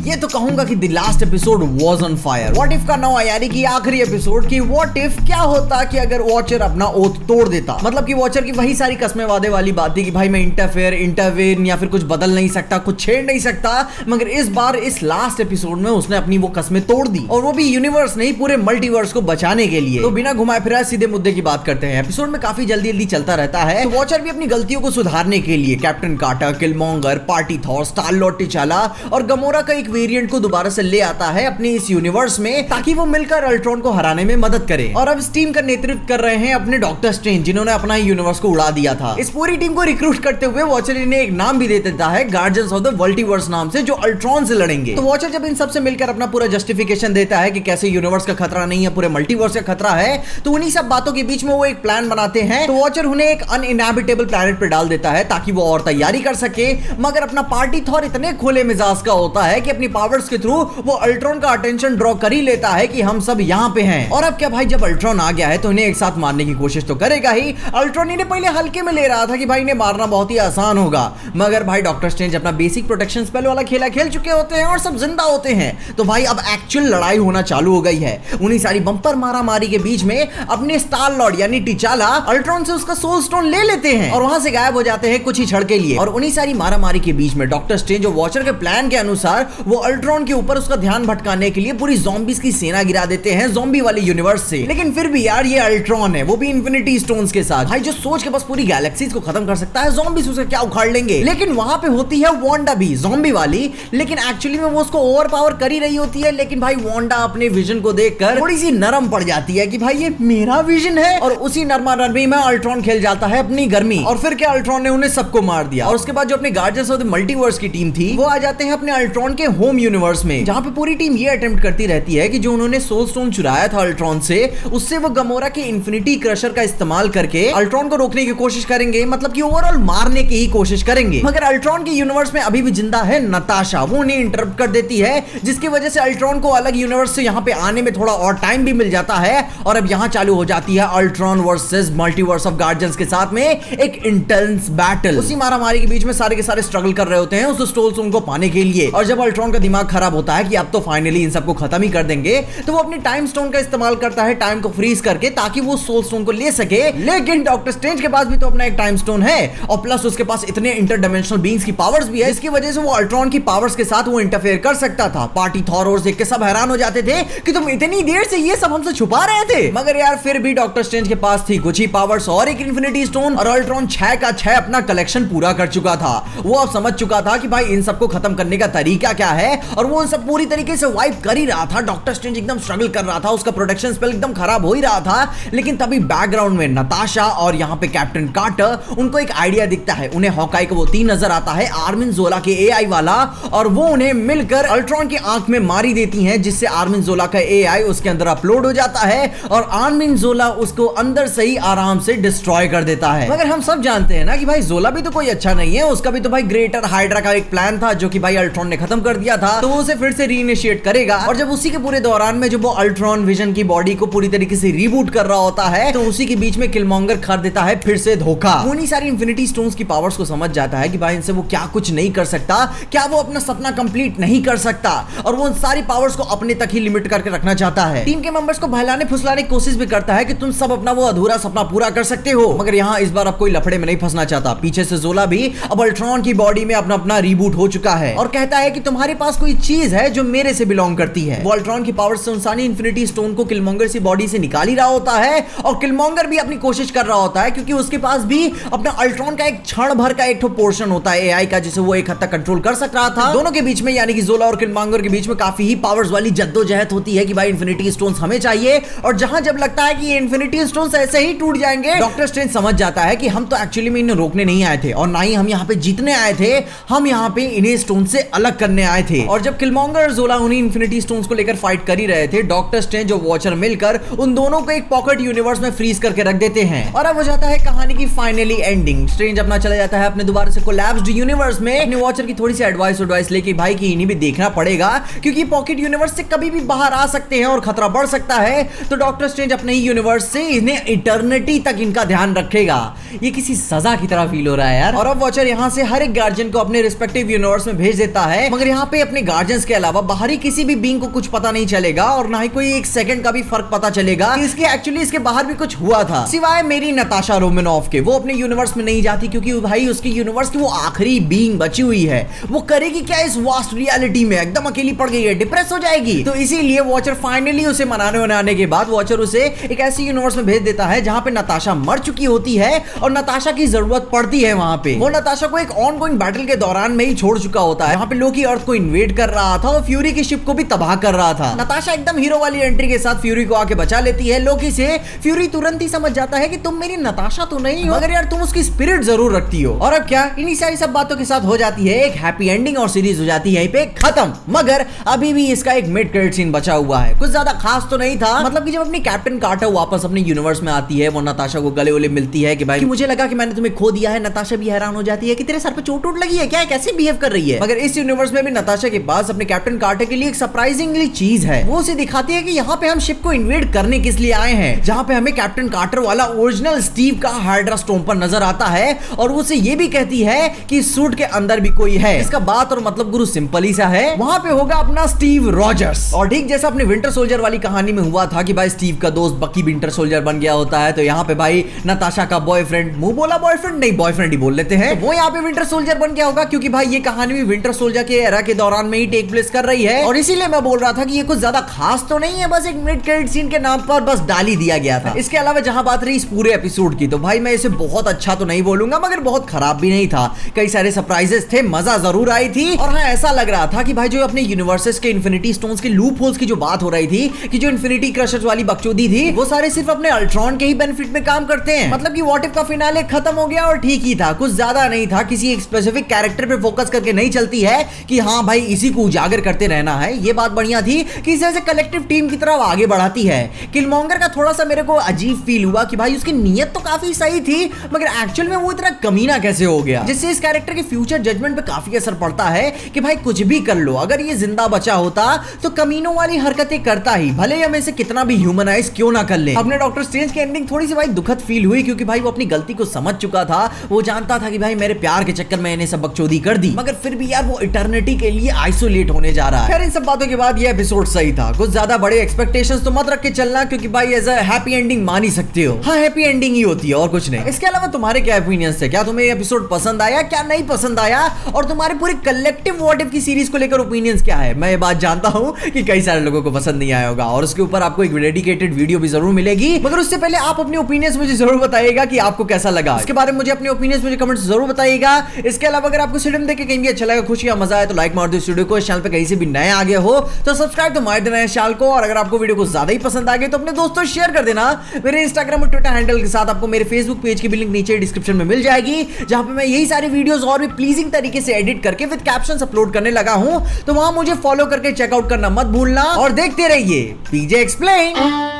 ये तो कहूंगा कि the last episode was on fire. What if का नौ यानी कि आखिरी एपिसोड की व्हाट इफ क्या होता कि अगर वॉचर अपना ओथ तोड़ देता। मतलब कि वॉचर की वही सारी कसमें वादे वाली बात थी कि भाई मैं इंटरवेन या फिर कुछ बदल नहीं सकता, कुछ छेड़ नहीं सकता, मगर इस बार इस लास्ट एपिसोड में उसने अपनी वो कसमें तोड़ दी, और वो भी यूनिवर्स नहीं पूरे मल्टीवर्स को बचाने के लिए। तो बिना घुमाए फिराए सीधे मुद्दे की बात करते हैं। एपिसोड में काफी जल्दी चलता रहता है। तो वॉचर भी अपनी गलतियों को सुधारने के लिए Captain Carter, Killmonger, party Thor, star lord T'Challa और गमोरा का एक वेरिएंट को दोबारा से ले आता है अपने इस यूनिवर्स में, ताकि वो मिलकर अल्ट्रॉन को हराने में मदद करे। और अब इस टीम का नेतृत्व कर रहे हैं अपने डॉक्टर स्ट्रेंज, जिन्होंने अपना ही यूनिवर्स को उड़ा दिया था। इस पूरी टीम को रिक्रूट करते हुए वॉचर ने एक नाम भी दे देता है, गार्डियंस ऑफ द मल्टीवर्स नाम से, जो अल्ट्रॉन से लड़ेंगे। तो वॉचर जब इन सब से मिलकर अपना पूरा जस्टिफिकेशन देता है कि कैसे यूनिवर्स का खतरा नहीं है, पूरे मल्टीवर्स का खतरा है, तो उन्हीं सब बातों के बीच में वो एक प्लान बनाते हैं। तो वॉचर उन्हें एक अनइनहैबिटेबल प्लैनेट पे डाल देता है ताकि वो और तैयारी कर सके, मगर अपना पार्टी थॉर इतने खुले मिजाज का होता है कि अपनी पावर्स के थ्रू वो अल्ट्रॉन का अटेंशन ड्रॉ कर ही लेता है कि हम सब यहाँ पे हैं। और अब क्या भाई, जब अल्ट्रॉन आ गया है तो इन्हें एक साथ मारने की कोशिश तो करेगा ही। अल्ट्रॉन इन्हें पहले हल्के में ले रहा था कि भाई इन्हें मारना बहुत ही आसान होगा, मगर भाई डॉक्टर स्ट्रेंज अपना बेसिक प्रोटेक्शन स्पेल वाला खेला खेल चुके होते हैं और सब जिंदा होते हैं। तो भाई अब एक्चुअल लड़ाई होना चालू हो गई है। उन्हीं सारी बम्पर मारामारी के बीच में अपने स्टार लॉर्ड यानी टिचाला अल्ट्रॉन से उसका सोल स्टोन ले लेते हैं और वहां से गायब हो जाते हैं कुछ ही क्षण के लिए। और उन्हीं सारी मारामारी के बीच में डॉक्टर स्ट्रेंज और वॉचर के प्लान के अनुसार वो अल्ट्रॉन के ऊपर उसका ध्यान भटकाने के लिए पूरी ज़ॉम्बीज़ की सेना गिरा देते हैं ज़ॉम्बी वाले यूनिवर्स से। लेकिन फिर भी यार ये अल्ट्रॉन है, वो भी इन्फिनिटी स्टोन्स के साथ, भाई जो सोच के बस पूरी गैलेक्सीज को खत्म कर सकता है, ज़ॉम्बीज़ उसे क्या उखाड़ लेंगे। लेकिन वहां पे होती है वांडा भी ज़ॉम्बी वाली, लेकिन एक्चुअली में वो उसको ओवरपावर कर ही रही होती है। लेकिन भाई वांडा अपने विजन को देखकर थोड़ी सी नरम पड़ जाती है कि भाई ये मेरा विजन है, और उसी नरमा नरमी में अल्ट्रॉन खेल जाता है अपनी गर्मी। और फिर क्या, अल्ट्रॉन ने उन्हें सबको मार दिया। और उसके बाद जो अपने गार्डियंस ऑफ द मल्टीवर्स की टीम थी वो आ जाते हैं अपने अल्ट्रॉन के होम यूनिवर्स में, जहां पे पूरी टीम ये अटेम्प्ट करती रहती है कि जो उन्होंने सोल स्टोन चुराया था अल्ट्रॉन से, उससे वो गमोरा के इन्फिनिटी क्रशर का इस्तेमाल करके अल्ट्रॉन को रोकने की कोशिश करेंगे, मतलब कि ओवरऑल मारने की ही कोशिश करेंगे। मगर अल्ट्रॉन के यूनिवर्स में अभी भी जिंदा है नताशा, वो उन्हें इंटरप्ट कर देती है, जिसकी वजह से अल्ट्रॉन को अलग यूनिवर्स से यहाँ पे आने में थोड़ा और टाइम भी मिल जाता है। और अब यहाँ चालू हो जाती है Ultron versus multiverse of guardians के साथ में एक इंटेंस बैटल। उसी मारामारी के बीच में सारे के सारे स्ट्रगल कर रहे होते हैं उस सोल स्टोन को पाने के लिए। और जब अल्ट्रॉन का दिमाग खराब होता है कि अब तो फाइनली इन सबको खत्म ही कर देंगे, तो वो अपनी टाइम स्टोन का इस्तेमाल करता है टाइम को फ्रीज करके, ताकि वो सोल स्टोन को ले सके। लेकिन डॉक्टर स्ट्रेंज के पास भी तो अपना एक टाइम स्टोन है, और प्लस उसके पास इतने इंटरडायमेंशनल बीइंग्स की पावर्स भी है, इसकी वजह से वो अल्ट्रॉन की पावर्स के साथ वो इंटरफेयर कर सकता था। पार्टी थॉर और देख के सब हैरान हो जाते थे कि तुम इतनी देर से ये सब हमसे छुपा रहे थे। मगर यार फिर भी डॉक्टर स्ट्रेंज के पास थी कुछ ही पावर्स और एक इन्फिनिटी स्टोन, और अल्ट्रॉन 6 का 6 अपना कलेक्शन पूरा कर चुका था। वो अब समझ चुका था कि भाई इन सबको खत्म करने का तरीका क्या है, और वो सब पूरी तरीके से वाइप कर ही रहा था। डॉक्टर स्ट्रेंज एकदम स्ट्रगल कर रहा था, उसका प्रोटेक्शन स्पेल एकदम खराब हो ही रहा था। लेकिन तभी बैकग्राउंड में नताशा और यहाँ पे कैप्टन कार्टर, उनको एक आइडिया दिखता है। उन्हें हॉकाई का वो तीन नजर आता है, आर्मिन जोला के एआई वाला, और वो उन्हें मिलकर अल्ट्रॉन की आंख में मारी देती हैं, जिससे आर्मिन जोला का एआई उसके अंदर अपलोड हो जाता है और आर्मिन जोला उसको अंदर से ही आराम से डिस्ट्रॉय कर देता है। मगर हम सब जानते हैं ना कि भाई जोला भी तो कोई अच्छा नहीं है, उसका भी तो भाई ग्रेटर हाइड्रा का एक प्लान था जो कि भाई अल्ट्रॉन ने खत्म कर दिया था, तो वो उसे फिर से रीइनिशिएट करेगा। और जब उसी के पूरे दौरान में जब वो अल्ट्रॉन विजन की बॉडी को पूरी तरीके से रीबूट कर रहा होता है, तो उसी के बीच में किलमॉन्गर कर देता है फिर से धोखा। वो नहीं सारी इन्फिनिटी स्टोन्स की पावर्स को समझ जाता है कि भाई इनसे वो क्या कुछ नहीं कर सकता, क्या वो अपना सपना कंप्लीट नहीं कर सकता, और वो उन सारी पावर्स को अपने तक ही लिमिट करके रखना चाहता है। टीम के मेंबर्स को बहलाने फुसलाने की कोशिश भी करता है कि तुम सब अपना वो अधूरा सपना पूरा कर सकते हो। मगर यहाँ इस बार अब कोई लफड़े में नहीं फंसना चाहता। पीछे से जोला भी अब अल्ट्रॉन की बॉडी में अपना अपना रीबूट हो चुका है और कहता है कि तुम्हारे पास कोई चीज है जो मेरे से बिलोंग करती है। वो अल्ट्रॉन की पावर से उनसानी इन्फिनिटी स्टोन को किलमॉन्गर की बॉडी से निकाल ही रहा होता है, और किलमॉन्गर भी अपनी कोशिश कर रहा होता है, क्योंकि उसके पास भी अपना अल्ट्रॉन का एक क्षण भर का एक पोर्शन होता है एआई का, जिसे वो एक हद तक कंट्रोल कर सक रहा था। दोनों के बीच में यानी कि जोला और किलमॉन्गर के बीच में काफी ही पावर्स वाली जद्दोजहद होती है कि भाई इन्फिनिटी स्टोन्स हमें चाहिए। और जहां जब लगता है कि ये इन्फिनिटी स्टोन्स ऐसे ही टूट जाएंगे, डॉक्टर स्ट्रेंज समझ जाता है कि हम तो एक्चुअली में इन्हें रोकने नहीं आए थे, और ना ही हम यहाँ पे जीतने आए थे, हम यहाँ पे इन्हें स्टोन से अलग करने आए थे। और जब किलमॉन्गर और जोला उन्हीं इन्फिनिटी स्टोन्स को लेकर फाइट कर ही रहे थे, डॉक्टर स्ट्रेंज और वॉचर मिलकर उन दोनों को एक पॉकेट यूनिवर्स में फ्रीज करके रख देते हैं। और अब हो जाता है कहानी की फाइनली एंडिंग। स्ट्रेंज अपना चला जाता है अपने दोबारा से कोलैप्स्ड यूनिवर्स में, अपने वॉचर की थोड़ी सी एडवाइस लेके भाई कि इन्हें भी देखना पड़ेगा, क्योंकि पॉकेट यूनिवर्स से कभी भी बाहर आ सकते हैं और खतरा बढ़ सकता है। तो डॉक्टर स्ट्रेंज अपने ही यूनिवर्स से इन्हें इटर्निटी तक इनका ध्यान रखेगा। ये किसी सजा की तरह फील हो रहा है यार। और अब वॉचर यहाँ से हर एक गार्जियन को अपने रिस्पेक्टिव यूनिवर्स में भेज देता है, मगर यहाँ पे पे अपने गार्जियंस के अलावा बाहरी किसी भी बीइंग को कुछ पता नहीं चलेगा और ना ही कोई एक सेकंड का भी फर्क पता चलेगा कि इसके एक्चुअली इसके बाहर भी कुछ हुआ था, सिवाय मेरी नताशा रोमानोफ के। वो अपने यूनिवर्स में नहीं जाती क्योंकि भाई उसकी यूनिवर्स की वो आखिरी बीइंग बची हुई है। वो करेगी क्या इस वास्ट रियलिटी में? एकदम अकेली पड़ गई है, डिप्रेस हो जाएगी। तो इसीलिए वॉचर फाइनली उसे मनाने के बाद वॉचर उसे एक ऐसी यूनिवर्स में भेज देता है जहां पे नताशा मर चुकी होती है और नताशा की जरूरत पड़ती है वहां पे। वो नताशा को एक ऑनगोइंग बैटल के दौरान में ही छोड़ चुका होता है, वहां पे लोकी अर्थ को इन्वेड कर रहा था और फ्यूरी की शिप को भी तबाह कर रहा था। नताशा एकदम हीरो वाली एंट्री के साथ फ्यूरी को आके बचा लेती है लोकी से। फ्यूरी तुरंत ही समझ जाता है कि तुम मेरी नताशा तो नहीं हो, मगर यार तुम उसकी स्पिरिट जरूर रखती हो। और अब क्या, इन्हीं सारी सब बातों के साथ हो जाती है एक हैप्पी एंडिंग और सीरीज हो जाती है यहीं पे खत्म। मगर अभी भी इसका एक मिड क्रेडिट सीन बचा हुआ है, कुछ ज्यादा खास तो नहीं था। मतलब कि जब अपनी कैप्टन कार्टर वापस अपने यूनिवर्स में आती है, वो नताशा को गले उले मिलती है कि भाई कि मुझे लगा कि मैंने तुम्हें खो दिया है। नताशा भी हैरान हो जाती है कि तेरे सर पे चोट उठ लगी है क्या, कैसे बिहेव कर रही है। मगर इस यूनिवर्स में भी नताशा के पास अपने कैप्टन कार्टर के लिए एक सरप्राइजिंगली चीज है। वो उसे दिखाती है कि यहाँ पे हम शिप को इन्वेड करने किस लिए आए हैं, जहाँ पे हमें कैप्टन कार्टर वाला ओरिजिनल स्टीव का हाइड्रा स्टोन पर नजर आता है और वो उसे ये भी कहती है कि सूट के अंदर भी कोई है। इसका बात और मतलब गुरु सिंपल ही सा है, वहां पे होगा अपना स्टीव रॉजर्स। और ठीक जैसा अपने विंटर सोल्जर वाली कहानी में हुआ था कि भाई स्टीव का दोस्त बकी विंटर सोल्जर बन गया होता है, तो यहाँ पे भाई नताशा का बॉयफ्रेंड, मुंह बोला बॉयफ्रेंड नहीं बॉयफ्रेंड ही बोल लेते हैं, वो यहाँ पे विंटर सोल्जर बन गया होगा क्योंकि भाई ये कहानी भी विंटर सोल्जर के एरा के दौरान में ही टेक प्लेस कर रही है। और इसीलिए मैं बोल रहा था कि ये कुछ ज्यादा खास तो नहीं है, बस एक मिड क्रेडिट सीन के नाम पर बस डाल ही दिया गया था। इसके अलावा जहां बात रही इस पूरे एपिसोड की, तो भाई मैं इसे बहुत अच्छा तो नहीं बोलूंगा मगर बहुत खराब भी नहीं था। कई सारे सरप्राइजेस थे, मजा जरूर आई थी। और हाँ, ऐसा लग रहा था कि भाई जो अपने यूनिवर्सेस के इन्फिनिटी स्टोन्स के लूप होल्स की जो बात हो रही थी कि जो इन्फिनिटी क्रशर्स वाली बकचोदी थी वो सारे सिर्फ अपने अल्ट्रॉन के ही बेनिफिट में काम करते हैं। मतलब कि व्हाट इफ का फिनाले खत्म हो गया और ठीक ही था, कुछ ज्यादा नहीं था, किसी एक स्पेसिफिक कैरेक्टर पे फोकस करके नहीं चलती है कि हाँ भाई इसी को उजागर करते रहना है। ये बात बढ़िया थी कि इसे ऐसे कलेक्टिव टीम की तरफ आगे बढ़ाती है। किलमॉन्गर का थोड़ा सा मेरे को अजीब फील हुआ कि भाई उसकी नीयत तो काफी सही थी मगर एक्चुअल में वो इतना कमीना कैसे हो गया, जिससे इस कैरेक्टर के फ्यूचर जजमेंट पे काफी असर पड़ता है कि भाई कुछ भी कर लो, अगर ये जिंदा बचा होता तो कमीनों वाली हरकतें करता ही, भले ही हमें इसे कितना भी ह्यूमनाइज क्यों ना कर ले। अपने डॉक्टर स्ट्रेंज की एंडिंग थोड़ी सी भाई दुखद फील हुई क्योंकि भाई वो अपनी गलती को समझ चुका था। वो जानता था कि भाई मेरे प्यार के चक्कर में इन्हें सब बकचोदी कर दी, मगर फिर भी यार वो इटर्निटी के लिए आइसोलेट होने जा रहा है। खैर इन सब बातों के बाद ये एपिसोड सही था, कुछ ज्यादा बड़े एक्सपेक्टेशंस तो मत रख के चलना क्योंकि भाई एज अ हैप्पी एंडिंग मान ही सकते हो। हाँ, हैप्पी एंडिंग ही होती है और कुछ नहीं। इसके अलावा तुम्हारे क्या ओपिनियंस थे? क्या तुम्हें ये एपिसोड पसंद आया, क्या नहीं पसंद आया, और तुम्हारे पूरे कलेक्टिव व्हाट इफ की सीरीज को लेकर ओपिनियंस क्या है? मैं ये बात जानता हूं कि कई सारे लोगों को पसंद नहीं आया होगा और उसके ऊपर आपको एक डेडिकेटेड वीडियो भी जरूर मिलेगी, मगर उससे पहले आप अपने ओपिनियंस मुझे जरूर बताइएगा कि आपको कैसा लगा। इसके बारे में मुझे अपने ओपिनियंस मुझे कमेंट्स जरूर बताइएगा। इसके अलावा अगर आपको फिल्म देख के कहीं भी अच्छा लगा, खुशी या मजा आया तो लाइक मार दो इस वीडियो को। इस चैनल पे कहीं से भी नए आ गए हो तो सब्सक्राइब तो मार देना है चैनल को, और अगर आपको वीडियो को ज्यादा ही पसंद आ गई तो अपने दोस्तों शेयर कर देना। मेरे इंस्टाग्राम और ट्विटर हैंडल के साथ आपको मेरे फेसबुक पेज की भी लिंक नीचे डिस्क्रिप्शन में मिल जाएगी, जहां पे मैं यही सारी वीडियोस और भी प्लीजिंग तरीके से एडिट करके विद कैप्शंस अपलोड करने लगा हूं, तो वहां मुझे फॉलो करके चेकआउट करना मत भूलना और देखते रहिए पीजे एक्सप्लेन।